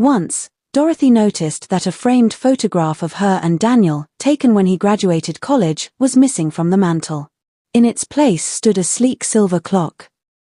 Once, Dorothy noticed that a framed photograph of her and Daniel, taken when he graduated college, was missing from the mantel. In its place stood a sleek silver clock.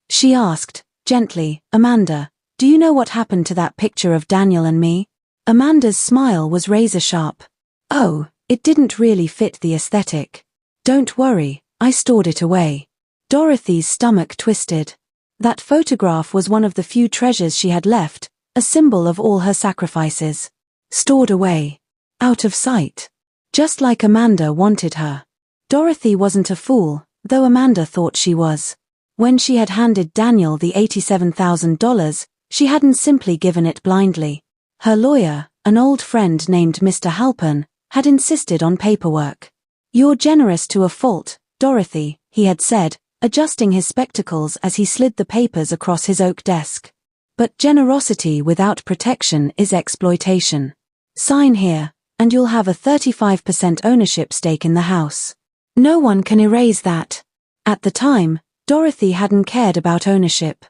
She asked, gently, "Amanda, do you know what happened to that picture of Daniel and me?" Amanda's smile was razor-sharp. "Oh, it didn't really fit the aesthetic. Don't worry, I stored it away." Dorothy's stomach twisted. That photograph was one of the few treasures she had left, a symbol of all her sacrifices. Stored away. Out of sight. Just like Amanda wanted her. Dorothy wasn't a fool, though Amanda thought she was. When she had handed Daniel the $87,000, she hadn't simply given it blindly. Her lawyer, an old friend named Mr. Halpern, had insisted on paperwork. "You're generous to a fault, Dorothy," he had said, adjusting his spectacles as he slid the papers across his oak desk. "But generosity without protection is exploitation. Sign here, and you'll have a 35% ownership stake in the house. No one can erase that." At the time, Dorothy hadn't cared about ownership.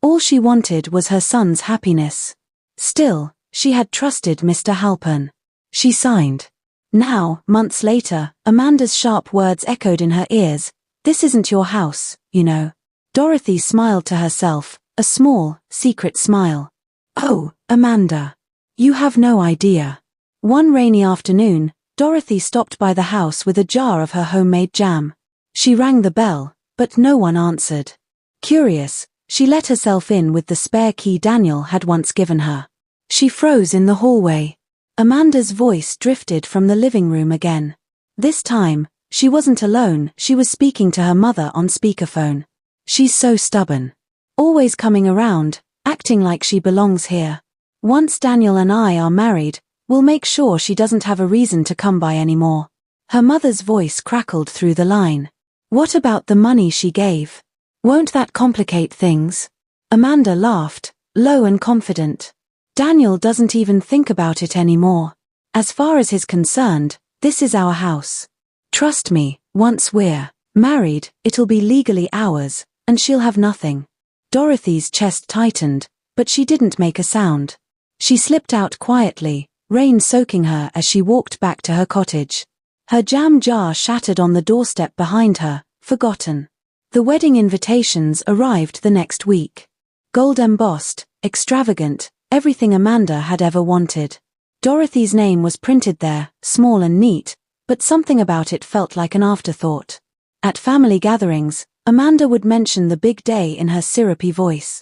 All she wanted was her son's happiness. Still, she had trusted Mr. Halpern. She signed. Now, months later, Amanda's sharp words echoed in her ears. "This isn't your house, you know." Dorothy smiled to herself, a small, secret smile. "Oh, Amanda. You have no idea." One rainy afternoon, Dorothy stopped by the house with a jar of her homemade jam. She rang the bell, but no one answered. Curious, she let herself in with the spare key Daniel had once given her. She froze in the hallway. Amanda's voice drifted from the living room again. This time, she wasn't alone, she was speaking to her mother on speakerphone. "She's so stubborn. Always coming around, acting like she belongs here. Once Daniel and I are married, we'll make sure she doesn't have a reason to come by anymore." Her mother's voice crackled through the line. "What about the money she gave? Won't that complicate things?" Amanda laughed, low and confident. "Daniel doesn't even think about it anymore. As far as he's concerned, this is our house. Trust me, once we're married, it'll be legally ours, and she'll have nothing." Dorothy's chest tightened, but she didn't make a sound. She slipped out quietly, rain soaking her as she walked back to her cottage. Her jam jar shattered on the doorstep behind her, forgotten. The wedding invitations arrived the next week. Gold embossed, extravagant, everything Amanda had ever wanted. Dorothy's name was printed there, small and neat, but something about it felt like an afterthought. At family gatherings, Amanda would mention the big day in her syrupy voice.